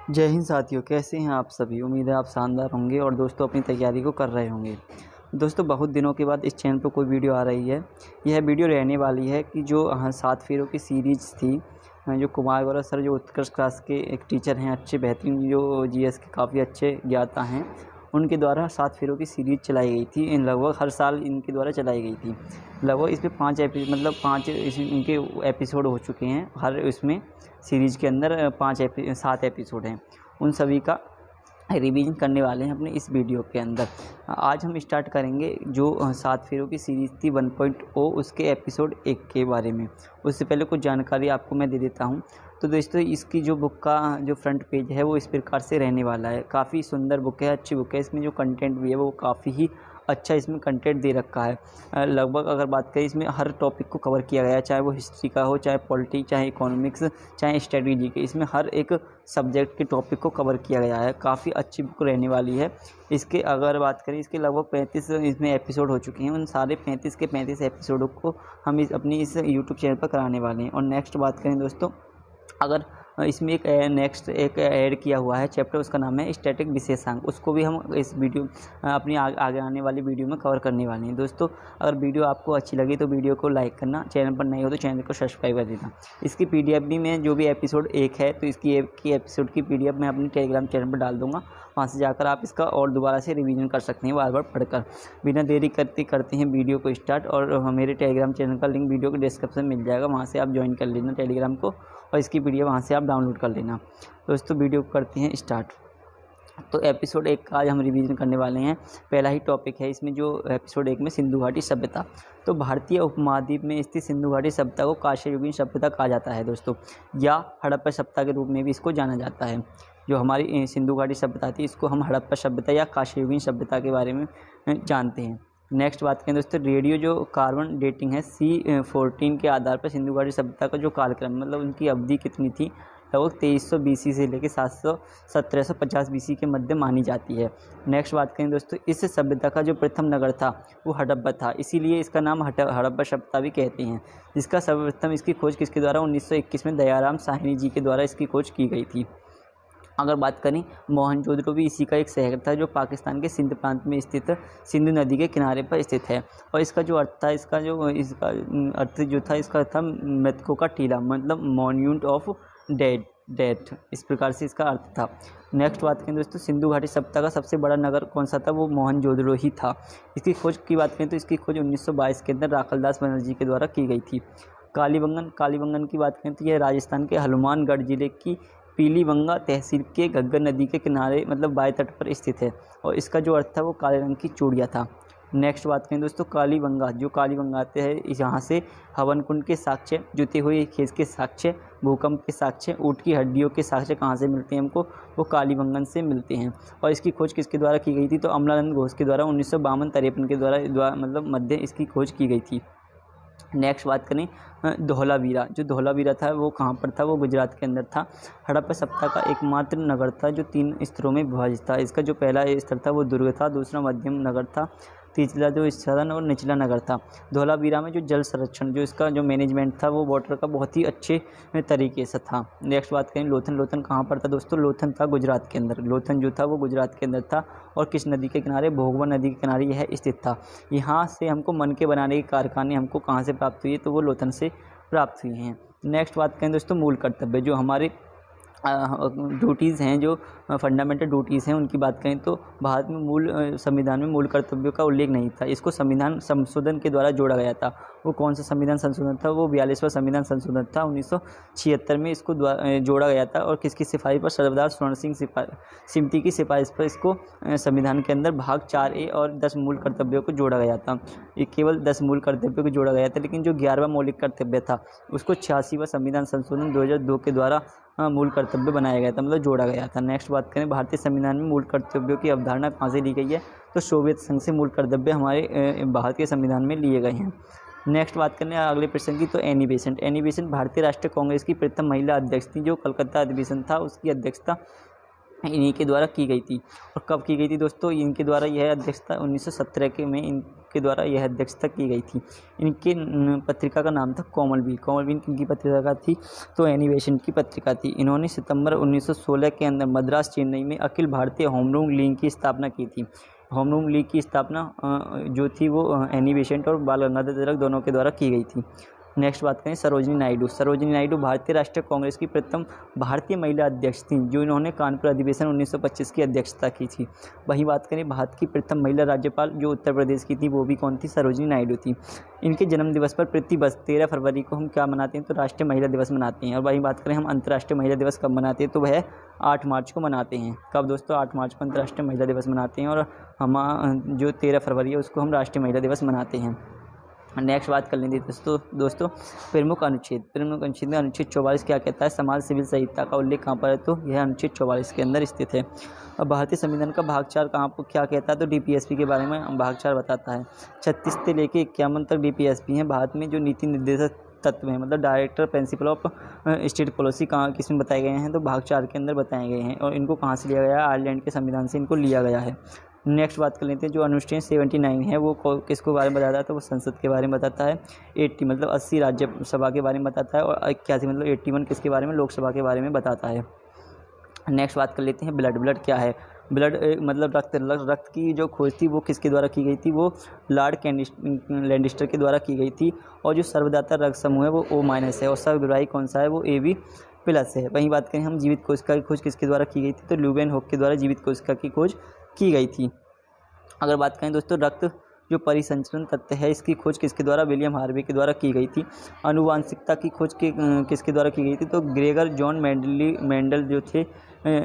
जय हिंद साथियों, कैसे हैं आप सभी। उम्मीद है आप शानदार होंगे और दोस्तों अपनी तैयारी को कर रहे होंगे। दोस्तों बहुत दिनों के बाद इस चैनल पर कोई वीडियो आ रही है। यह वीडियो रहने वाली है कि जो 7 फेरों की सीरीज़ थी, जो कुमार गौरव सर जो उत्कृष्ट क्लास के एक टीचर हैं, अच्छे बेहतरीन जो जीएस के काफ़ी अच्छे ज्ञाता हैं, उनके द्वारा 7 फेरों की सीरीज़ चलाई गई थी। लगभग हर साल इनके द्वारा चलाई गई थी। लगभग इसमें 5 इनके एपिसोड हो चुके हैं। हर इसमें सीरीज़ के अंदर 7 एपिसोड हैं। उन सभी का रिवीजन करने वाले हैं अपने इस वीडियो के अंदर। आज हम स्टार्ट करेंगे जो 7 फेरों की सीरीज़ थी 1.0, उसके एपिसोड 1 के बारे में। उससे पहले कुछ जानकारी आपको मैं दे देता हूं। तो दोस्तों इसकी जो बुक का जो फ्रंट पेज है वो इस प्रकार से रहने वाला है। काफ़ी सुंदर बुक है, अच्छी बुक है। इसमें जो कंटेंट भी है वो काफ़ी ही अच्छा इसमें कंटेंट दे रखा है। लगभग अगर बात करें, इसमें हर टॉपिक को कवर किया गया है, चाहे वो हिस्ट्री का हो, चाहे पॉलिटिक्स, चाहे इकोनॉमिक्स, चाहे स्ट्रेटजी के। इसमें हर एक सब्जेक्ट के टॉपिक को कवर किया गया है। काफ़ी अच्छी बुक रहने वाली है। इसके अगर बात करें, इसके लगभग 35 इसमें एपिसोड हो चुके हैं। उन सारे 35 के 35 एपिसोडों को हम अपनी इस यूट्यूब चैनल पर कराने वाले हैं। और नेक्स्ट बात करें दोस्तों, अगर इसमें एक ऐड किया हुआ है चैप्टर, उसका नाम है स्टैटिक विशेषांक। उसको भी हम इस वीडियो अपनी आगे आने वाली वीडियो में कवर करने वाले हैं। दोस्तों अगर वीडियो आपको अच्छी लगी तो वीडियो को लाइक करना, चैनल पर नए हो तो चैनल को सब्सक्राइब कर देना। इसकी पीडीएफ भी मैं जो भी एपिसोड 1 है तो इसकी एपिसोड की पीडीएफ मैं अपनी टेलीग्राम चैनल पर डाल दूँगा। वहाँ से जाकर आप इसका और दोबारा से रिवीजन कर सकते हैं, बार बार पढ़कर। बिना देरी करते हैं वीडियो को स्टार्ट। और मेरे टेलीग्राम चैनल का लिंक वीडियो के डिस्क्रिप्शन में मिल जाएगा, वहाँ से आप ज्वाइन कर लेना टेलीग्राम को, और इसकी पीडीएफ वहाँ से आप डाउनलोड कर लेना। दोस्तों वीडियो को करते हैं स्टार्ट। तो एपिसोड 1 का आज हम रिवीजन करने वाले हैं। पहला ही टॉपिक है इसमें, जो एपिसोड 1 में सिंधु घाटी सभ्यता। तो भारतीय उपमहाद्वीप में स्थित सिंधु घाटी सभ्यता को कांस्ययुगीन सभ्यता कहा जाता है दोस्तों, या हड़प्पा सभ्यता के रूप में भी इसको जाना जाता है। जो हमारी सिंधु घाटी सभ्यता थी, इसको हम हड़प्पा सभ्यता या कांस्ययुगीन सभ्यता के बारे में जानते हैं। नेक्स्ट बात करें दोस्तों, रेडियो जो कार्बन डेटिंग है C14 के आधार पर सिंधु घाटी सभ्यता का जो कालक्रम, मतलब उनकी अवधि कितनी थी, लगभग 2300 BC से लेकर 1750 BC के मध्य मानी जाती है। नेक्स्ट बात करें दोस्तों, इस सभ्यता का जो प्रथम नगर था वो हड़प्पा था, इसीलिए इसका नाम हड़प्पा सभ्यता भी कहते हैं। इसका सर्वप्रथम इसकी खोज किसके द्वारा 1921 में दयाराम साहनी जी के द्वारा इसकी खोज की गई थी। अगर बात करें, मोहनजोदड़ो भी इसी का एक शहर था, जो पाकिस्तान के सिंध प्रांत में स्थित सिंधु नदी के किनारे पर स्थित है। और इसका जो अर्थ था, इसका अर्थ जो था, इसका था मृतकों का टीला, मतलब मॉन्यूमेंट ऑफ डेथ, इस प्रकार से इसका अर्थ था। नेक्स्ट बात करें दोस्तों, सिंधु घाटी सभ्यता का सबसे बड़ा नगर कौन सा था, वो मोहनजोदड़ो ही था। इसकी खोज की बात करें तो इसकी खोज 1922 के अंदर राखलदास बनर्जी के द्वारा की गई थी। कालीबंगन की बात करें तो यह राजस्थान के हनुमानगढ़ जिले की पीलीबंगा तहसील के घग्गर नदी के किनारे, मतलब बाएं तट पर स्थित है। और इसका जो अर्थ था वो काले रंग की चूड़ियाँ था। नेक्स्ट बात करें दोस्तों, कालीबंगा आते हैं यहाँ से हवन कुंड के साक्ष्य, जुते हुए खेत के साक्ष्य, भूकंप के साक्ष्य, ऊँट की हड्डियों के साक्ष्य कहाँ से मिलते हैं हमको, वो कालीबंगन से मिलते हैं। और इसकी खोज किसके द्वारा की गई थी, तो अमलानंद घोष के द्वारा 1952-53 के द्वारा मतलब मध्य इसकी खोज की गई थी। नेक्स्ट बात करें, धौलावीरा था वो कहाँ पर था, वो गुजरात के अंदर था। हड़प्पा सभ्यता का एकमात्र नगर था जो 3 स्तरों में विभाजित था। इसका जो पहला स्तर था वो दुर्ग था, दूसरा मध्यम नगर था, तीसरा जो सदन और निचला नगर था। धौलावीरा में जो जल संरक्षण, जो इसका जो मैनेजमेंट था, वो वाटर का बहुत ही अच्छे तरीके से था। नेक्स्ट बात करें, लोथन कहाँ पर था दोस्तों, लोथन था गुजरात के अंदर। लोथन जो था वो गुजरात के अंदर था, और किस नदी के किनारे, भोगवा नदी के किनारे यह स्थित था। यहाँ से हमको मन के बनाने के कारखाने हमको कहाँ से प्राप्त हुए, तो वो लोथन से प्राप्त हुए हैं। नेक्स्ट बात करें दोस्तों, मूल कर्तव्य, जो हमारे ड्यूटीज़ हैं, जो फंडामेंटल ड्यूटीज़ हैं, उनकी बात करें तो भारत में संविधान में मूल कर्तव्यों का उल्लेख नहीं था। इसको संविधान संशोधन के द्वारा जोड़ा गया था। वो कौन सा संविधान संशोधन था, वो 42वां संविधान संशोधन था। 1976 में इसको जोड़ा गया था। और किसकी सिफारिश पर, सरदार स्वर्ण सिंह समिति की सिफारिश पर इसको संविधान के अंदर भाग 4A और 10 मूल कर्तव्यों को जोड़ा गया था। ये केवल 10 मूल कर्तव्यों को जोड़ा गया था, लेकिन जो 11वां मौलिक कर्तव्य था उसको 86वां संविधान संशोधन 2002 के द्वारा मूल कर्तव्य बनाया गया था, मतलब जोड़ा गया था। नेक्स्ट बात करें, भारतीय संविधान में मूल कर्तव्यों की अवधारणा कहाँ से ली गई है, तो सोवियत संघ से मूल कर्तव्य हमारे भारतीय संविधान में लिए गए हैं। नेक्स्ट बात करें अगले प्रश्न की, तो एनी बेसेंट भारतीय राष्ट्रीय कांग्रेस की प्रथम महिला अध्यक्ष थी। जो कलकत्ता अधिवेशन था उसकी अध्यक्षता इन्हीं के द्वारा की गई थी। और कब की गई थी दोस्तों, इनके द्वारा यह अध्यक्षता 1917 में के द्वारा यह अध्यक्षता की गई थी। इनके पत्रिका का नाम था कोमलवीर। कोमलवीर किनकी पत्रिका थी? तो एनी बेसेंट की पत्रिका थी। इन्होंने सितंबर 1916 के अंदर मद्रास चेन्नई में Akhil Bharatiya home rule league की स्थापना की थी। होम रूल लीग की स्थापना जो थी वो एनी बेसेंट और बाल गंगाधर तिलक दोनों के द्वारा की गई थी। नेक्स्ट बात करें सरोजिनी नायडू। सरोजिनी नायडू भारतीय राष्ट्रीय कांग्रेस की प्रथम भारतीय महिला अध्यक्ष थी, जो इन्होंने कानपुर अधिवेशन 1925 की अध्यक्षता की थी। वहीं बात करें भारत की प्रथम महिला राज्यपाल जो उत्तर प्रदेश की थी, वो भी कौन थी? सरोजिनी नायडू थी। इनके जन्म दिवस पर प्रति वर्ष 13 फरवरी को हम क्या मनाते हैं? तो राष्ट्रीय महिला दिवस मनाते हैं। और वहीं बात करें हम अंतर्राष्ट्रीय महिला दिवस कब मनाते हैं? तो वह 8 मार्च को मनाते हैं। कब दोस्तों? 8 मार्च को अंतर्राष्ट्रीय महिला दिवस मनाते हैं। और हम जो 13 फरवरी है उसको हम राष्ट्रीय महिला दिवस मनाते हैं। नेक्स्ट बात कर लेंगे दोस्तों प्रमुख अनुच्छेद में अनुच्छेद 44 क्या कहता है? समाज सिविल संहिता का उल्लेख कहाँ पर है? तो यह अनुच्छेद 44 के अंदर स्थित है। अब भारतीय संविधान का भाग 4 कहाँ पर क्या कहता है? तो डीपीएसपी के बारे में भाग 4 बताता है। 36 से लेकर 51 तक डीपीएसपी है। भारत में जो नीति निर्देशक तत्व हैं, मतलब director principle of state policy कहाँ किसमें बताए गए हैं? तो भाग 4 के अंदर बताए गए हैं। और इनको कहाँ से लिया गया है? आयरलैंड के संविधान से इनको लिया गया है। नेक्स्ट बात कर लेते हैं जो अनुच्छेद 79 है वो किसको बारे में बताता है? तो वो संसद के बारे में बताता है। 80 मतलब 80 राज्यसभा के बारे में बताता है। और 81 मतलब 81 किसके बारे में? लोकसभा के बारे में बताता है। नेक्स्ट बात कर लेते हैं ब्लड क्या है? ब्लड मतलब रक्त की जो खोज थी वो किसके द्वारा की गई थी? वो लॉर्ड लैंडिस्टर के द्वारा की गई थी। और जो सर्वदाता रक्त समूह है वो O- है। और सर्वग्राही कौन सा है? वो AB+ है। वहीं बात करें हम जीवित कोशिका की खोज किसके द्वारा की गई थी? तो ल्यूवेनहॉक के द्वारा जीवित कोशिका की खोज की गई थी। अगर बात करें दोस्तों रक्त जो परिसंचरण तत्व है इसकी खोज किसके द्वारा? विलियम हार्वे के द्वारा की गई थी। आनुवांशिकता की खोज किसके द्वारा की गई थी? तो ग्रेगर जॉन मेंडल जो थे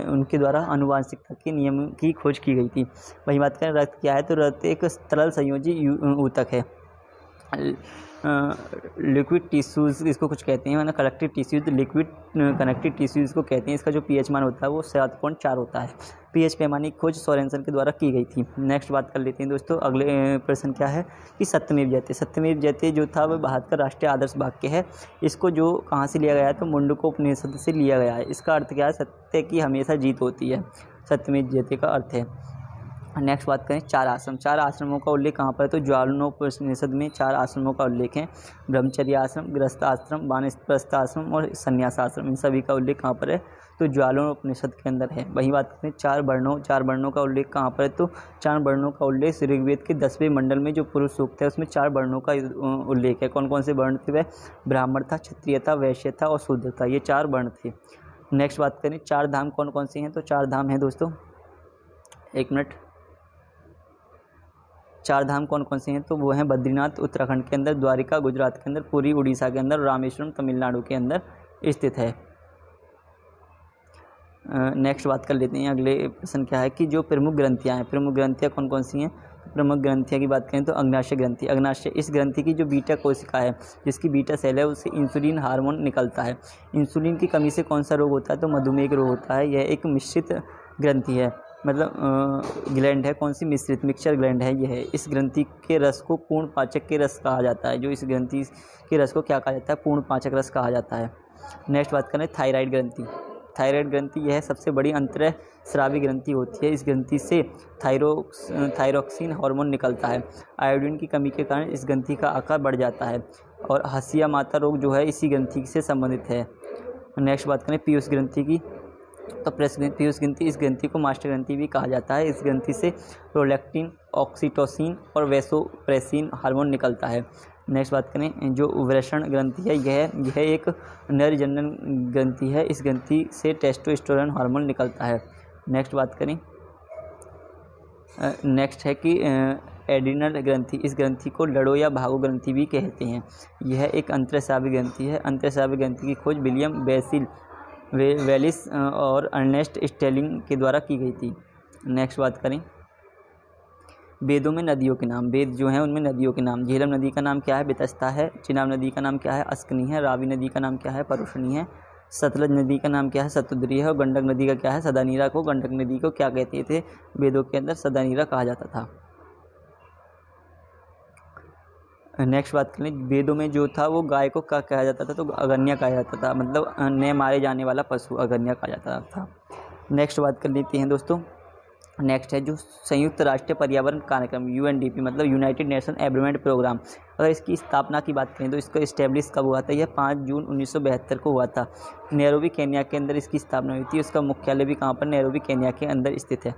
उनके द्वारा आनुवांशिकता के नियम की खोज की गई थी। वही बात करें रक्त क्या है? तो रक्त एक तरल संयोजी ऊतक है। लिक्विड टिश्यूज़ इसको कुछ कहते हैं, मतलब collective tissues, liquid connective tissues इसको कहते हैं। इसका जो pH मान होता है वो 7.4 होता है। pH पैमाने की खोज सोरेनसन के द्वारा की गई थी। नेक्स्ट बात कर लेते हैं दोस्तों अगले प्रश्न क्या है कि सत्यमेव जयते जो था वह भारत का राष्ट्रीय आदर्श वाक्य है। इसको जो कहाँ से लिया गया है? तो मुंडकोपनिषद से लिया गया है। इसका अर्थ क्या है? सत्य की हमेशा जीत होती है, सत्यमेव जयते का अर्थ है। नेक्स्ट बात करें 4 आश्रम। 4 आश्रमों का उल्लेख कहाँ पर है? तो ज्वालोनोपनिषद में 4 आश्रमों का उल्लेख है। ब्रह्मचर्य आश्रम, गृहस्थ आश्रम, वानप्रस्थ आश्रम और संन्यास आश्रम, इन सभी का उल्लेख कहाँ पर है? तो ज्वालोनोपनिषद के अंदर है। वहीं बात करें 4 वर्णों का उल्लेख कहाँ पर है? तो 4 वर्णों का उल्लेख ऋग्वेद के 10वें मंडल में जो पुरुष सूक्त है उसमें 4 वर्णों का उल्लेख है। कौन कौन से वर्ण थे? वह ब्राह्मण था, क्षत्रिय था, वैश्य था और शूद्र था। ये 4 वर्ण थे। नेक्स्ट बात करें 4 धाम कौन कौन से हैं? तो 4 धाम हैं दोस्तों, 1 मिनट। 4 धाम कौन कौन से हैं? तो वो हैं बद्रीनाथ उत्तराखंड के अंदर, द्वारिका गुजरात के अंदर, पुरी उड़ीसा के अंदर, रामेश्वरम तमिलनाडु के अंदर स्थित है। नेक्स्ट बात कर लेते हैं अगले प्रश्न क्या है कि जो प्रमुख ग्रंथियाँ हैं, प्रमुख ग्रंथियाँ कौन कौन सी हैं? प्रमुख ग्रंथियाँ की बात करें तो अग्नाशय ग्रंथि। अग्नाशय इस ग्रंथि की जो बीटा कोशिका है, जिसकी बीटा सेल है, उससे इंसुलिन हार्मोन निकलता है। इंसुलिन की कमी से कौन सा रोग होता है? तो मधुमेह रोग होता है। यह एक मिश्रित ग्रंथि है, मतलब ग्लैंड है। कौन सी? मिश्रित, मिक्सचर ग्लैंड है यह। इस ग्रंथि के रस को पूर्ण पाचक के रस कहा जाता है। जो इस ग्रंथि के रस को क्या कहा जाता है? पूर्ण पाचक रस कहा जाता है। नेक्स्ट बात करें थायराइड ग्रंथि। थायराइड ग्रंथि यह सबसे बड़ी अंतःस्रावी ग्रंथि होती है। इस ग्रंथि से थायरोक्सिन हार्मोन निकलता है। आयोडीन की कमी के कारण इस ग्रंथि का आकार बढ़ जाता है। और हसिया माता रोग जो है इसी ग्रंथि से संबंधित है। नेक्स्ट बात करें पीयूष ग्रंथि की। तो पीयूष ग्रंथि, इस ग्रंथि को मास्टर ग्रंथि भी कहा जाता है। इस ग्रंथि से प्रोलैक्टिन, ऑक्सीटोसिन और वैसोप्रेसिन हार्मोन निकलता है। नेक्स्ट बात करें जो वृषण ग्रंथि है, यह एक नर जनन ग्रंथि है। इस ग्रंथि से टेस्टोस्टेरोन हार्मोन निकलता है। नेक्स्ट बात करें नेक्स्ट है कि एड्रिनल ग्रंथि। इस ग्रंथि को लड़ो या भागो ग्रंथि भी कहते हैं। यह एक अंतःस्रावी ग्रंथि है। अंतःस्रावी ग्रंथि की खोज विलियम वेलिस और अर्नेस्ट स्टेलिंग के द्वारा की गई थी। नेक्स्ट बात करें वेदों में नदियों के नाम। वेद जो हैं उनमें नदियों के नाम। झेलम नदी का नाम क्या है? वितस्ता है। चिनाब नदी का नाम क्या है? अस्कनी है। रावी नदी का नाम क्या है? परुषणी है। सतलज नदी का नाम क्या है? सतुद्री है। और गंडक नदी का क्या है? सदानीरा को। गंडक नदी को क्या कहते थे वेदों के अंदर? सदानीरा कहा जाता था। नेक्स्ट बात करें वेदों में जो था वो गाय को क्या कहा जाता था? तो अगन्या कहा जाता था, मतलब न मारे जाने वाला पशु अगन्या कहा जाता था। नेक्स्ट बात कर लेते हैं दोस्तों नेक्स्ट है जो संयुक्त राष्ट्र पर्यावरण कार्यक्रम UNDP मतलब यूनाइटेड नेशन एनवायरनमेंट प्रोग्राम। अगर इसकी स्थापना की बात करें तो इसका इस्टेब्लिश कब हुआ था? यह 5 जून 1972 को हुआ था। नैरोबी केन्या के अंदर इसकी स्थापना हुई थी। इसका मुख्यालय भी कहाँ पर? नैरोबी केन्या के अंदर स्थित है।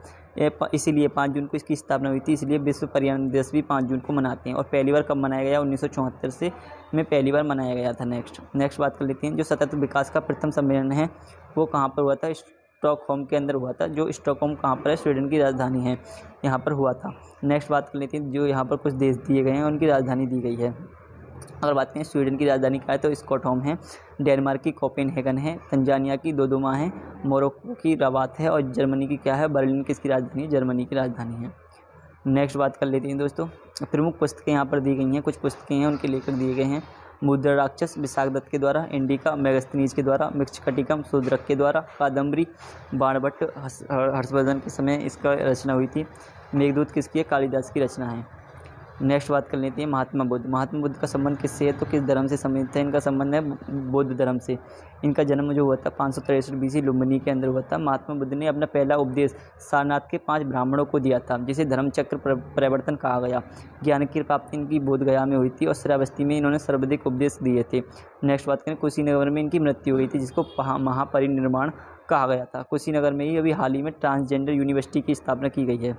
इसीलिए 5 जून को इसकी स्थापना हुई थी, इसलिए विश्व पर्यावरण दिवस भी 5 जून को मनाते हैं। और पहली बार कब मनाया गया? 1974 से में पहली बार मनाया गया था। नेक्स्ट बात कर लेते हैं, जो सतत विकास का प्रथम सम्मेलन है वो कहाँ पर हुआ था? स्टॉकहोम के अंदर हुआ था। जो स्टॉकहोम कहाँ पर है? स्वीडन की राजधानी है, यहाँ पर हुआ था। नेक्स्ट बात कर लेते हैं, जो यहाँ पर कुछ देश दिए गए हैं उनकी राजधानी दी गई है। अगर बात करें स्वीडन की राजधानी क्या है तो स्टॉकहोम है, डेनमार्क की कोपेनहेगन है, तंजानिया की दोदोमा है, मोरक्को की रबात है और जर्मनी की क्या है? बर्लिन किसकी राजधानी है? जर्मनी की राजधानी है। नेक्स्ट बात कर लेते हैं दोस्तों, प्रमुख पुस्तकें यहाँ पर दी गई हैं, कुछ पुस्तकें हैं उनके लेखक दिए गए हैं। मुद्रा राक्षस विशाख दत्त के द्वारा, इंडिका मेगास्थनीज के द्वारा, मृच्छकटिकम शूद्रक के द्वारा, कादम्बरी बाणभट्ट हर्षवर्धन के समय इसका रचना हुई थी। मेघदूत किसकी है? कालिदास की रचना है। नेक्स्ट बात कर लेते हैं महात्मा बुद्ध। महात्मा बुद्ध का संबंध किससे है तो किस धर्म से संबंधित है? इनका संबंध है बौद्ध धर्म से। इनका जन्म जो हुआ था 563 BC लुम्बिनी के अंदर हुआ था। महात्मा बुद्ध ने अपना पहला उपदेश सारनाथ के 5 ब्राह्मणों को दिया था, जिसे धर्मचक्र परिवर्तन कहा गया। ज्ञान की प्राप्ति इनकी बोधगया में हुई थी और श्रावस्ती में इन्होंने सर्वाधिक उपदेश दिए थे। नेक्स्ट बात करें, कुशीनगर में इनकी मृत्यु हुई थी, जिसको महापरिनिर्वाण कहा गया था। कुशीनगर में ही अभी हाल ही में ट्रांसजेंडर यूनिवर्सिटी की स्थापना की गई है।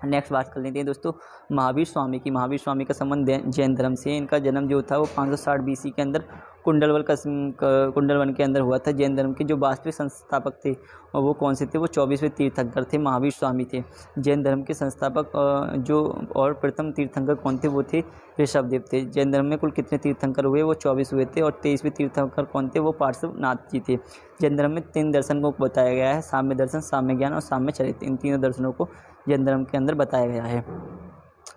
नेक्स्ट बात कर लेते हैं दोस्तों महावीर स्वामी की। महावीर स्वामी का संबंध जैन धर्म से। इनका जन्म जो था वो 560 BC के अंदर कुंडलवन के अंदर हुआ था। जैन धर्म के जो वास्तविक संस्थापक थे और वो कौन से थे? वो 24वें तीर्थंकर थे, महावीर स्वामी थे। जैन धर्म के संस्थापक जो और प्रथम तीर्थंकर कौन थे? वो थे ऋषभदेव थे। जैन धर्म में कुल कितने तीर्थंकर हुए? वो 24 हुए थे। और 23वें तीर्थंकर कौन थे? वो पार्श्वनाथ जी थे। जैन धर्म में 3 दर्शन को बताया गया है, साम्य दर्शन, साम्य ज्ञान और साम्य चरित्र। इन तीनों दर्शनों को जैन धर्म के अंदर बताया गया है।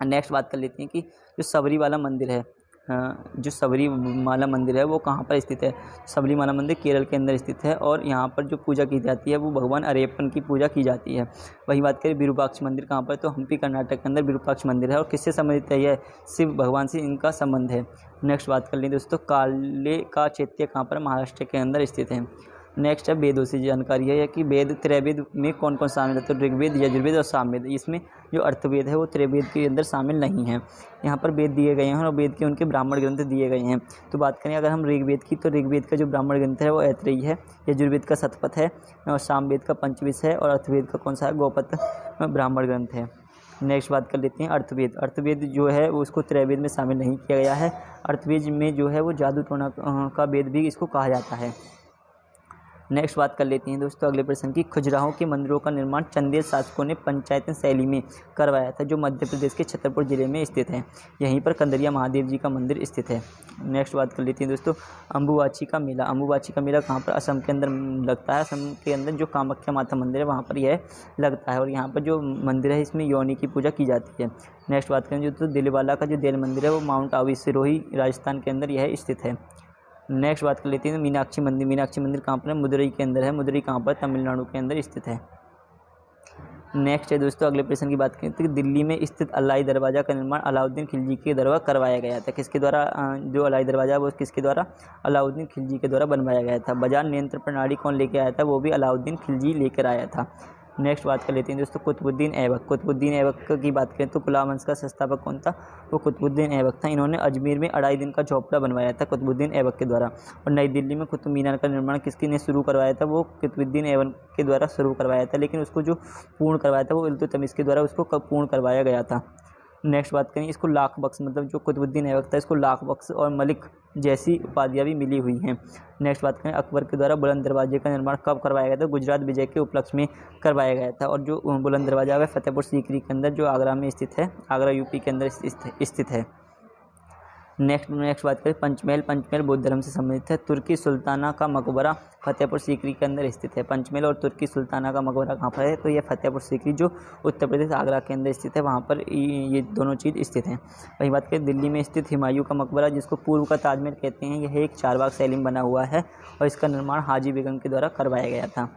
नेक्स्ट बात कर लेते हैं कि जो सबरीमाला मंदिर है, जो सबरीमाला मंदिर है वो कहाँ पर स्थित है? सबरीमाला मंदिर केरल के अंदर स्थित है और यहाँ पर जो पूजा की जाती है वो भगवान अरेप्पन की पूजा की जाती है। वही बात करें विरूपाक्ष मंदिर कहाँ पर? तो हम्पी कर्नाटक के अंदर विरूपाक्ष मंदिर है। और किससे संबंधित है? यह शिव भगवान से इनका संबंध है। नेक्स्ट बात कर लें दोस्तों, काले का चैत्य कहाँ पर? महाराष्ट्र के अंदर स्थित है। नेक्स्ट है वेदों से जानकारी है कि वेद त्रैवेद में कौन कौन शामिल है? तो ऋग्वेद, यजुर्वेद और सामवेद। इसमें जो अर्थवेद है वो त्रैवेद के अंदर शामिल नहीं है। यहाँ पर वेद दिए गए हैं और वेद के उनके ब्राह्मण ग्रंथ दिए गए हैं। तो बात करें अगर हम ऋग्वेद की तो ऋग्वेद का जो ब्राह्मण ग्रंथ है वो ऐतरेयी है, यजुर्वेद का शतपथ है और सामवेद का पंचविश है और अर्थवेद का कौन सा है? गौपथ ब्राह्मण ग्रंथ है। नेक्स्ट बात कर लेते हैं अर्थवेद। अर्थवेद जो है वो उसको त्रैवेद में शामिल नहीं किया गया है। अर्थवेद में जो है वो जादू टोना का वेद भी इसको कहा जाता है। नेक्स्ट बात कर लेते हैं दोस्तों अगले प्रश्न की। खजुराहो के मंदिरों का निर्माण चंदेल शासकों ने पंचायतन शैली में करवाया था, जो मध्य प्रदेश के छतरपुर जिले में स्थित है। यहीं पर कंदरिया महादेव जी का मंदिर स्थित है। नेक्स्ट बात कर लेते हैं दोस्तों अम्बुबाची का मेला। अम्बुबाची का मेला कहाँ पर? असम के अंदर लगता है। असम के अंदर जो कामाख्या माता मंदिर है वहाँ पर यह लगता है और यहाँ पर जो मंदिर है इसमें योनि की पूजा की जाती है। नेक्स्ट बात करें जो तो दिलवाला का जो देल मंदिर है वो माउंट आबू सिरोही राजस्थान के अंदर यह स्थित है। नेक्स्ट बात कर लेते हैं मीनाक्षी मंदिर। मीनाक्षी मंदिर कहाँ पर है? मदुरई के अंदर है। मदुरई कहाँ पर? तमिलनाडु के अंदर स्थित है। नेक्स्ट है दोस्तों अगले प्रश्न की बात करें तो दिल्ली में स्थित अलाई दरवाज़ा का निर्माण अलाउद्दीन खिलजी के द्वारा करवाया गया था। किसके द्वारा? जो अलाई दरवाज़ा वो किसके द्वारा? अलाउद्दीन खिलजी के द्वारा बनवाया गया था। बाजार नियंत्रण प्रणाली कौन लेके आया था? वो भी अलाउद्दीन खिलजी लेकर आया था। नेक्स्ट बात कर लेते हैं दोस्तों कुतुबुद्दीन ऐबक। कुतुबुद्दीन ऐबक की बात करें तो गुलाम वंश का संस्थापक कौन था? वो कुतुबुद्दीन ऐबक था। इन्होंने अजमेर में 2.5 दिन का झोपड़ा बनवाया था कुतुबुद्दीन ऐबक के द्वारा। और नई दिल्ली में कुतुब मीनार का निर्माण किसने ने शुरू करवाया था? वो कुतुबुद्दीन ऐबक के द्वारा शुरू करवाया था, लेकिन उसको जो पूर्ण करवाया था वो इल्तुतमिश के द्वारा उसको पूर्ण करवाया गया था। नेक्स्ट बात करें इसको लाख बख्श मतलब जो कुतुबुद्दीन ऐबक था इसको लाख बख्श और मलिक जैसी उपाधियाँ भी मिली हुई हैं। नेक्स्ट बात करें अकबर के द्वारा बुलंद दरवाजे का निर्माण कब करवाया गया था? गुजरात विजय के उपलक्ष्य में करवाया गया था। और जो बुलंद दरवाजा है फतेहपुर सीकरी के अंदर जो आगरा में स्थित है, आगरा यूपी के अंदर स्थित है। नेक्स्ट बात करें पंचमहल। पंचमहल बौद्ध धर्म से संबंधित है। तुर्की सुल्ताना का मकबरा फतेहपुर सीकरी के अंदर स्थित है। पंचमहल और तुर्की सुल्ताना का मकबरा कहाँ पर है? तो यह फतेहपुर सीकरी जो उत्तर प्रदेश आगरा के अंदर स्थित है वहाँ पर ये दोनों चीज़ स्थित हैं। वही बात करें दिल्ली में स्थित हुमायूं का मकबरा जिसको पूर्व का ताजमहल कहते हैं, यह एक चारबाग शैली में बना हुआ है और इसका निर्माण हाजी बेगम के द्वारा करवाया गया था।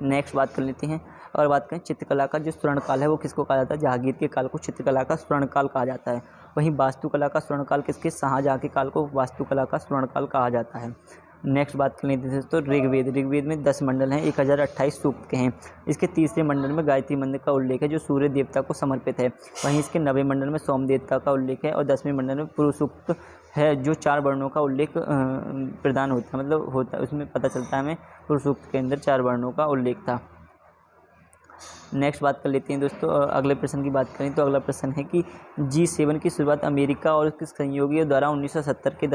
नेक्स्ट बात कर लेते हैं और बात करें चित्रकला का जो स्वर्णकाल है वो किसको कहा जाता है? जहांगीर के काल को चित्रकला का स्वर्णकाल कहा जाता है। वहीं वास्तुकला का स्वर्णकाल किसके? शाहजहां के काल को वास्तुकला का स्वर्णकाल कहा जाता है। नेक्स्ट बात कर लेते हैं दोस्तों ऋग्वेद में 10 मंडल हैं, 1028 सूक्त के हैं। इसके तीसरे मंडल में गायत्री मंत्र का उल्लेख है जो सूर्य देवता को समर्पित है। वहीं इसके 9वें मंडल में सोम देवता का उल्लेख है और 10वें मंडल में पुरुष सूक्त है जो 4 वर्णों का उल्लेख प्रदान होता है, मतलब होता है, उसमें पता चलता है हमें पुरुष सूक्त के अंदर 4 वर्णों का उल्लेख था। नेक्स्ट बात कर लेते हैं दोस्तों, अगले प्रश्न की बात करें तो अगला प्रश्न है कि G7 की शुरुआत अमेरिका और उसके सहयोगियों द्वारा 1970 के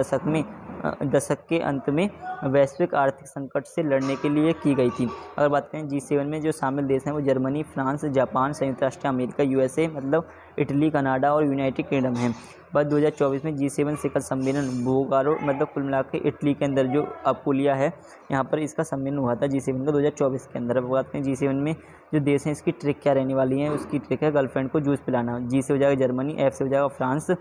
दशक के अंत में वैश्विक आर्थिक संकट से लड़ने के लिए की गई थी। अगर बात करें G7 में जो शामिल देश हैं वो जर्मनी, फ्रांस, जापान, संयुक्त राष्ट्र अमेरिका, USA मतलब इटली, कनाडा और यूनाइटेड किंगडम है। बाद 2024 में G7 शिखर सम्मेलन बोकारो मतलब कुल मिला के इटली के अंदर जो अपुलिया है यहाँ पर इसका सम्मेलन हुआ था G7 का 2024 के अंदर। अब बात करें G7 में जो देश हैं इसकी ट्रिक क्या रहने वाली है, उसकी ट्रिक है गर्लफ्रेंड को जूस पिलाना। G से हो जाएगा जर्मनी, F से हो जाएगा फ्रांस,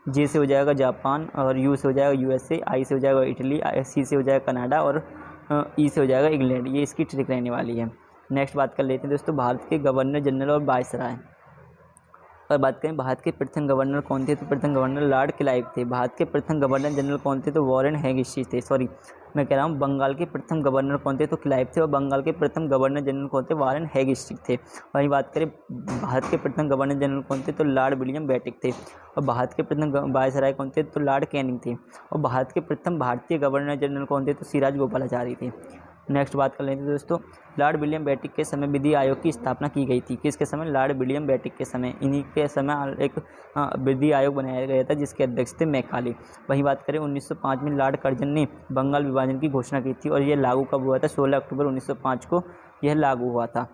J से हो जाएगा जापान और U से हो जाएगा USA, I से हो जाएगा इटली, C से हो जाएगा कनाडा और E से हो जाएगा इंग्लैंड। ये इसकी ट्रिक रहने वाली है। नेक्स्ट बात कर लेते हैं दोस्तों भारत के गवर्नर जनरल और वायसराय। अगर बात करें भारत के प्रथम गवर्नर कौन थे तो प्रथम गवर्नर लॉर्ड क्लाइव थे। भारत के प्रथम गवर्नर जनरल कौन थे तो वॉरेन हेस्टिंग्स थे। सॉरी मैं कह रहा हूँ बंगाल के प्रथम गवर्नर कौन थे तो क्लाइव थे और बंगाल के प्रथम गवर्नर जनरल कौन थे वॉरेन हेस्टिंग्स थे। वहीं बात करें भारत के प्रथम गवर्नर जनरल कौन थे तो लॉर्ड विलियम बेंटिक थे और भारत के प्रथम वायसराय कौन थे तो लॉर्ड कैनिंग थे और भारत के प्रथम भारतीय गवर्नर जनरल कौन थे तो सिराज गोपालाचारी थे। नेक्स्ट बात कर लेते हैं दोस्तों लॉर्ड विलियम बेंटिक के समय विधि आयोग की स्थापना की गई थी। किसके समय? लॉर्ड विलियम बेंटिक के समय। इन्हीं के समय एक विधि आयोग बनाया गया था जिसके अध्यक्ष थे मैकाले। वहीं बात करें 1905 में लॉर्ड कर्जन ने बंगाल विभाजन की घोषणा की थी और यह लागू कब हुआ था? 16 अक्टूबर 1905 को यह लागू हुआ था।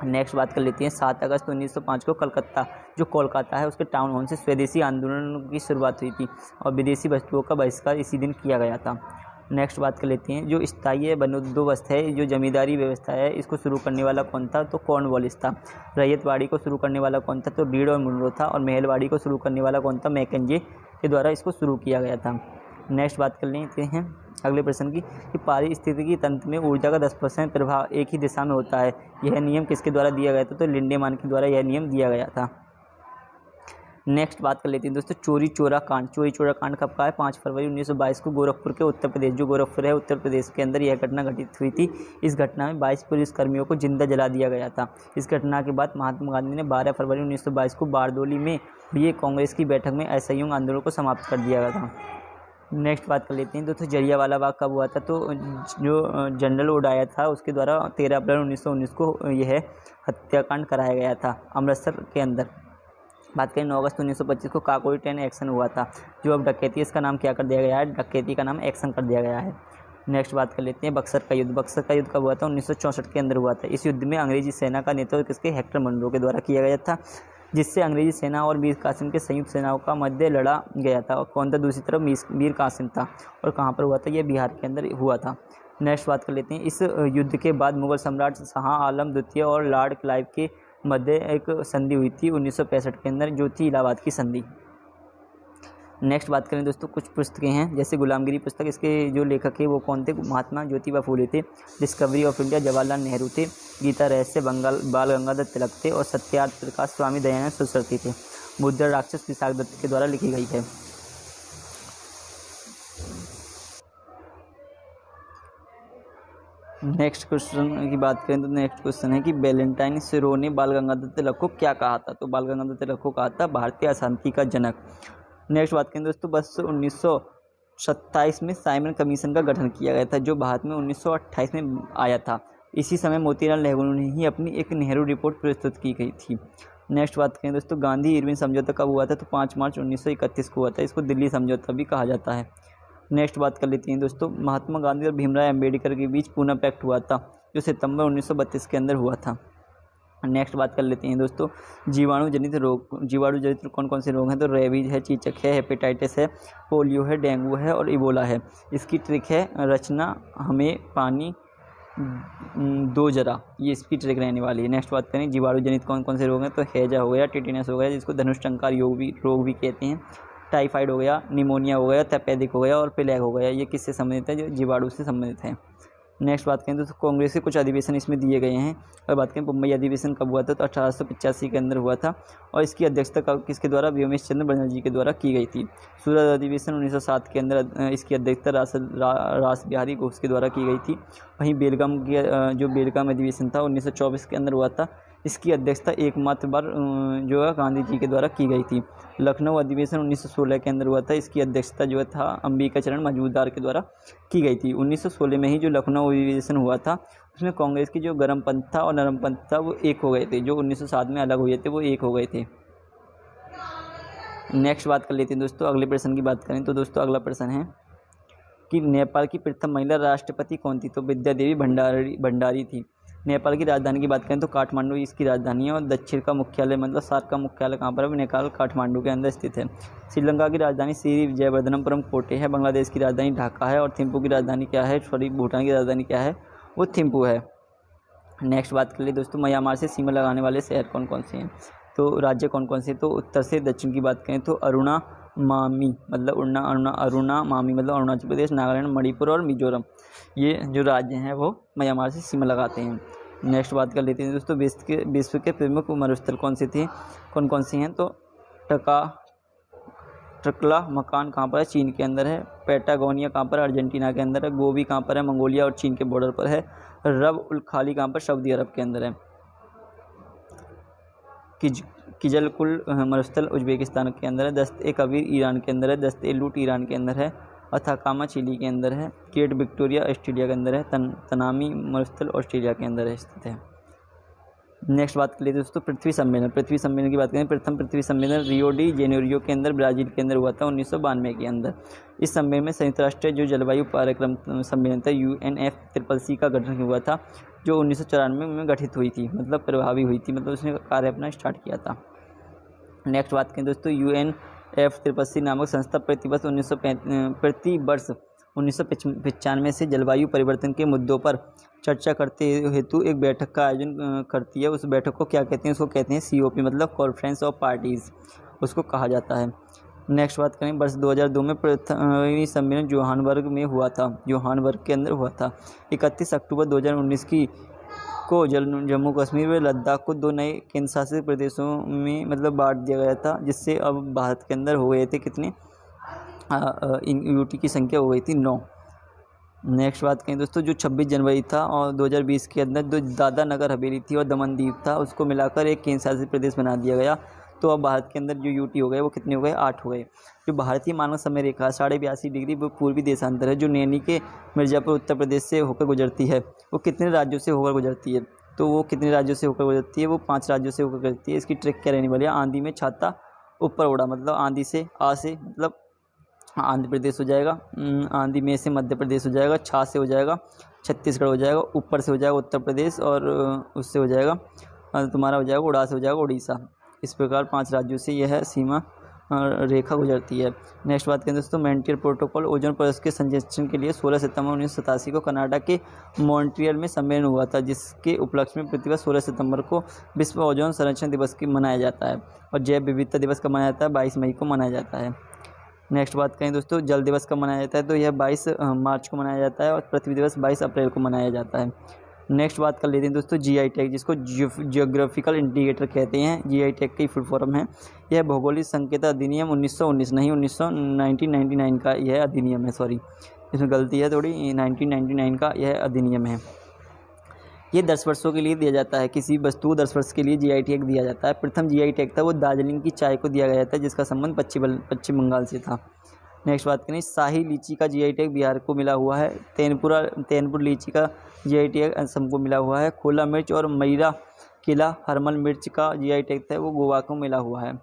नेक्स्ट बात कर लेते हैं 7 अगस्त 1905 को जो कोलकाता है उसके टाउन हॉल से स्वदेशी आंदोलन की शुरुआत हुई थी और विदेशी वस्तुओं का बहिष्कार इसी दिन किया गया था। नेक्स्ट बात कर लेते हैं जो स्थायी बंदोबस्त है जो जमींदारी व्यवस्था है इसको शुरू करने वाला कौन था तो कॉर्नवालिस था। रैयतवाड़ी को शुरू करने वाला कौन था तो रीड और मुनरो था और महलवाड़ी को शुरू करने वाला कौन था? मैकेंजे के द्वारा इसको शुरू किया गया था। नेक्स्ट बात कर लेते हैं अगले प्रश्न की कि पारिस्थितिकी तंत्र में ऊर्जा का 10% प्रभाव एक ही दिशा में होता है। यह नियम किसके द्वारा दिया गया था तो लिंडेमान के द्वारा यह नियम दिया गया था। नेक्स्ट बात कर लेते हैं दोस्तों चोरी चोरा कांड कब का है? 5 फरवरी 1922 को गोरखपुर के उत्तर प्रदेश, जो गोरखपुर है उत्तर प्रदेश के अंदर यह घटना घटित हुई थी। इस घटना में 22 पुलिसकर्मियों को जिंदा जला दिया गया था। इस घटना के बाद महात्मा गांधी ने 12 फरवरी 1922 को बारडोली में हुई कांग्रेस की बैठक में असहयोग आंदोलन को समाप्त कर दिया गया था। नेक्स्ट बात कर लेते हैं दोस्तों जलियांवाला बाग कब हुआ था तो जो जनरल ओडाया था उसके द्वारा 13 अप्रैल 1919 को यह हत्याकांड कराया गया था अमृतसर के अंदर। बात करें 9 अगस्त 1925 को काकोरी ट्रेन एक्शन हुआ था जो अब डकैती, इसका नाम क्या कर दिया गया है? डकैती का नाम एक्शन कर दिया गया है। नेक्स्ट बात कर लेते हैं बक्सर का युद्ध कब हुआ था? 1964 के अंदर हुआ था। इस युद्ध में अंग्रेजी सेना का नेतृत्व किसके? हेक्टर मनरो के द्वारा किया गया था जिससे अंग्रेजी सेना और मीर कासिम के संयुक्त सेनाओं का मध्य लड़ा गया था। और कौन था दूसरी तरफ? मीर कासिम था। और कहाँ पर हुआ था? यह बिहार के अंदर हुआ था। नेक्स्ट बात कर लेते हैं इस युद्ध के बाद मुगल सम्राट शाह आलम द्वितीय और लॉर्ड क्लाइव के मध्य एक संधि हुई थी 1965 के अंदर जो थी इलाहाबाद की संधि। नेक्स्ट बात करें दोस्तों कुछ पुस्तकें हैं जैसे गुलामगिरी पुस्तक, इसके जो लेखक है वो कौन थे? महात्मा ज्योतिबा फूले थे। Discovery of India Jawaharlal Nehru थे। गीता रहस्य बाल गंगाधर तिलक थे और सत्यार्थ प्रकाश स्वामी दयानंद सरस्वती थे। मुद्रा राक्षस विशाख दत्त के द्वारा लिखी गई है। नेक्स्ट क्वेश्चन की बात करें तो नेक्स्ट क्वेश्चन है कि वैलेंटाइन सिरो ने बाल गंगाधर तिलक को क्या कहा था? तो बाल गंगाधर तिलक को कहा था भारतीय अशांति का जनक। नेक्स्ट बात करें दोस्तों बस 1927 में साइमन कमीशन का गठन किया गया था जो भारत में 1928 में आया था। इसी समय मोतीलाल नेहरू ने ही अपनी एक नेहरू रिपोर्ट प्रस्तुत की गई थी। नेक्स्ट बात करें दोस्तों गांधी इरविन समझौता कब हुआ था? तो 5 मार्च 1931 को हुआ था। इसको दिल्ली समझौता भी कहा जाता है। नेक्स्ट बात कर लेते हैं दोस्तों महात्मा गांधी और भीमराव अम्बेडकर के बीच पूना पैक्ट हुआ था जो सितंबर 1932 के अंदर हुआ था। नेक्स्ट बात कर लेते हैं दोस्तों जीवाणु जनित कौन कौन से रोग हैं? तो रेबीज है, चेचक है, हेपेटाइटिस है, पोलियो है, डेंगू है और इबोला है। इसकी ट्रिक है रचना हमें पानी 2 जरा, ये इसकी ट्रिक रहने वाली है। नेक्स्ट बात करें जीवाणु जनित कौन कौन से रोग हैं? तो हैजा हो गया, टिटेनस हो गया जिसको धनुष्टंकार रोग भी कहते हैं, टाइफाइड हो गया, निमोनिया हो गया, तपेदिक हो गया और प्लेग हो गया। ये किससे संबंधित है? जो जीवाणु से संबंधित है। नेक्स्ट बात करें तो कांग्रेस के कुछ अधिवेशन इसमें दिए गए हैं। और बात करें मुंबई अधिवेशन कब हुआ था, तो 1885 के अंदर हुआ था और इसकी अध्यक्षता किसके द्वारा, व्योमेश चंद्र बनर्जी के द्वारा की गई थी। सूरत अधिवेशन 1907 के अंदर इसकी अध्यक्षता रास बिहारी घोष के द्वारा की गई थी। वहीं बेलगाम की जो बेलगाम अधिवेशन था 1924 के अंदर हुआ था, इसकी अध्यक्षता एकमात्र बार जो है गांधी जी के द्वारा की गई थी। लखनऊ अधिवेशन 1916 के अंदर हुआ था, इसकी अध्यक्षता जो था अंबिका चरण मजूमदार के द्वारा की गई थी। 1916 में ही जो लखनऊ अधिवेशन हुआ था उसमें कांग्रेस की जो गर्म पंथ था और नरम पंथ था वो एक हो गए थे, जो 1907 में अलग हुए थे वो एक हो गए थे। नेक्स्ट बात कर लेते हैं दोस्तों, अगले प्रश्न की बात करें तो दोस्तों अगला प्रश्न है कि नेपाल की प्रथम महिला राष्ट्रपति कौन थी, तो विद्या देवी भंडारी थी। नेपाल की राजधानी की बात करें तो काठमांडू इसकी राजधानी है और दक्षिण का मुख्यालय मतलब सार्क का मुख्यालय कहाँ पर है, नेपाल काठमांडू के अंदर स्थित है। श्रीलंका की राजधानी श्री विजयवर्धनपुरम कोटे है। बांग्लादेश की राजधानी ढाका है और थिम्पू की राजधानी क्या है, सॉरी भूटान की राजधानी क्या है, वो थिम्पू है। नेक्स्ट बात कर लिए दोस्तों, म्यांमार से सीमा लगाने वाले शहर कौन कौन से हैं, तो राज्य कौन कौन से, तो उत्तर से दक्षिण की बात करें तो अरुणा मामी मतलब अरुणा मामी मतलब अरुणाचल प्रदेश, नागालैंड, मणिपुर और मिजोरम, ये जो राज्य हैं वो म्यांमार से सीमा लगाते हैं। नेक्स्ट बात कर लेते हैं दोस्तों, विश्व के प्रमुख मरुस्थल कौन से हैं, तो ट्रकला मकान कहाँ पर है, चीन के अंदर है। पैटागोनिया कहाँ पर है, अर्जेंटीना के अंदर है। गोबी कहाँ पर है, मंगोलिया और चीन के बॉर्डर पर है। रब उल खाली कहाँ पर, सऊदी अरब के अंदर है। किजलकुल मरुस्थल उज्बेकिस्तान के अंदर है। दस्त-ए-कबीर ईरान के अंदर है। दस्त-ए-लूट ईरान के अंदर है। अथाकामा चिली के अंदर है। केट विक्टोरिया ऑस्ट्रेलिया के अंदर है। तनामी मरुस्थल ऑस्ट्रेलिया के अंदर स्थित है। नेक्स्ट बात कर लेते हैं दोस्तों, पृथ्वी सम्मेलन की बात करें। प्रथम पृथ्वी सम्मेलन रियो डी जेनेरियो के अंदर ब्राज़ील के अंदर हुआ था 1992 के अंदर। इस सम्मेलन में संयुक्त राष्ट्र जो जलवायु कार्यक्रम सम्मेलन था UNFCCC का गठन हुआ था, जो 1994 में गठित हुई थी, मतलब प्रभावी हुई थी, मतलब उसने कार्य अपना स्टार्ट किया था। नेक्स्ट बात करें दोस्तों, UNFCCC नामक संस्था प्रति वर्ष 1995 से जलवायु परिवर्तन के मुद्दों पर चर्चा करते हेतु एक बैठक का आयोजन करती है। उस बैठक को क्या कहते हैं, उसको कहते हैं COP मतलब कॉन्फ्रेंस ऑफ पार्टीज़ उसको कहा जाता है। नेक्स्ट बात करें, वर्ष 2002 में प्रथम सम्मेलन जोहान्सबर्ग में हुआ था, जोहान्सबर्ग के अंदर हुआ था। 31 अक्टूबर 2019 को जम्मू कश्मीर व लद्दाख को 2 नए केंद्र शासित प्रदेशों में मतलब बांट दिया गया था, जिससे अब भारत के अंदर हो गए थे कितने यूटी की संख्या हो गई थी 9। नेक्स्ट बात करें दोस्तों, जो 26 जनवरी था और 2020 के अंदर जो दादरा नगर हवेली थी और दमन दीव था उसको मिलाकर एक केंद्र शासित प्रदेश बना दिया गया। तो अब भारत के अंदर जो यूटी हो गए वो कितने हो गए, 8 हो गए। जो भारतीय मानक समय रेखा 82.5 डिग्री वो पूर्वी देशांतर है, जो नैनी के मिर्ज़ापुर उत्तर प्रदेश से होकर गुजरती है, वो कितने राज्यों से होकर गुजरती है, तो वो कितने राज्यों से होकर गुजरती है, वो 5 राज्यों से होकर गुजरती है। इसकी ट्रिक क्या रहने वाली है, आंधी में छाता ऊपर उड़ा, मतलब आंधी से से मतलब आंध्र प्रदेश हो जाएगा, आंधी में से मध्य प्रदेश हो जाएगा, छा से हो जाएगा छत्तीसगढ़ हो जाएगा, ऊपर से हो जाएगा उत्तर प्रदेश और उससे हो जाएगा तुम्हारा हो जाएगा उड़ा से हो जाएगा उड़ीसा। इस प्रकार 5 राज्यों से यह सीमा रेखा गुजरती है। नेक्स्ट बात करें दोस्तों, मॉन्ट्रियल प्रोटोकॉल ओजोन परत के संरक्षण के लिए 16 सितंबर 1987 को कनाडा के मॉन्ट्रियल में सम्मेलन हुआ था, जिसके उपलक्ष्य में प्रतिवर्ष 16 सितंबर को विश्व ओजोन संरक्षण दिवस की मनाया जाता है और जैव विविधता दिवस कब मनाया जाता है, 22 मई को मनाया जाता है। नेक्स्ट बात करें दोस्तों, जल दिवस कब मनाया जाता है, तो यह 22 मार्च को मनाया जाता है और पृथ्वी दिवस 22 अप्रैल को मनाया जाता है। नेक्स्ट बात कर लेते हैं दोस्तों, GI टैग जिसको जियोग्राफिकल इंडिकेटर कहते हैं, GI टैग की फुल फॉर्म है। यह भौगोलिक संकेत अधिनियम 1919 नहीं 1999 का यह अधिनियम है, सॉरी इसमें गलती है थोड़ी, 1999 का यह अधिनियम है। ये 10 वर्षों के लिए दिया जाता है, किसी वस्तु 10 वर्ष के लिए GI टैग दिया जाता है। प्रथम GI टैग था वो दार्जिलिंग की चाय को दिया गया था, जिसका संबंध पश्चिम बंगाल से था। नेक्स्ट बात करें, शाही लीची का GI टैग बिहार को मिला हुआ है। तैनपुर लीची का GI टैग असम को मिला हुआ है। खोला मिर्च और मईरा किला हरमल मिर्च का GI टैग था वो गोवा को मिला हुआ है।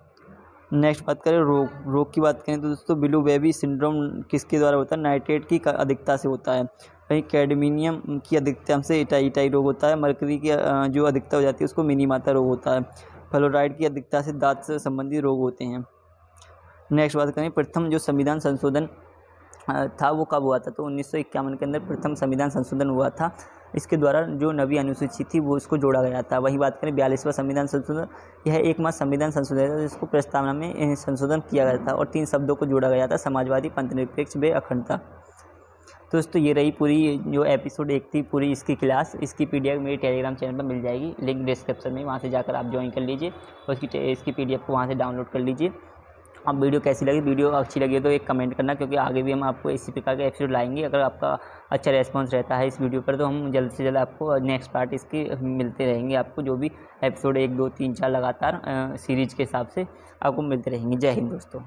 नेक्स्ट बात करें रोग की बात करें तो दोस्तों, ब्लू बेबी सिंड्रोम किसके द्वारा होता है, नाइट्रेट की अधिकता से होता है। वहीं कैडमिनियम की अधिकता से इटाई रोग होता है। मरकरी की जो अधिकता हो जाती है उसको मिनीमाता रोग होता है। फ्लोराइड की अधिकता से दांत से संबंधित रोग होते हैं। नेक्स्ट बात करें, प्रथम जो संविधान संशोधन था वो कब हुआ था, तो 1951 के अंदर प्रथम संविधान संशोधन हुआ था। इसके द्वारा जो नवी अनुसूची थी वो उसको जोड़ा गया था। वही बात करें 42वां संविधान संशोधन, यह एकमात्र संविधान संशोधन था जिसको प्रस्तावना में संशोधन किया गया था और 3 शब्दों को जोड़ा गया था, समाजवादी, पंथनिरपेक्ष व अखंडता। दोस्तों ये रही पूरी जो एपिसोड 1 थी पूरी इसकी क्लास, इसकी PDF मेरे टेलीग्राम चैनल पर मिल जाएगी, लिंक डिस्क्रिप्शन में, वहाँ से जाकर आप ज्वाइन कर लीजिए और इसकी PDF को वहाँ से डाउनलोड कर लीजिए। अब वीडियो कैसी लगी, वीडियो अच्छी लगी तो एक कमेंट करना, क्योंकि आगे भी हम आपको इसी प्रकार के एपिसोड लाएंगे। अगर आपका अच्छा रेस्पॉन्स रहता है इस वीडियो पर तो हम जल्द से जल्द आपको नेक्स्ट पार्ट इसकी मिलते रहेंगे। आपको जो भी एपिसोड 1, 2, 3, 4 लगातार सीरीज के हिसाब से आपको मिलते रहेंगे। जय हिंद दोस्तों।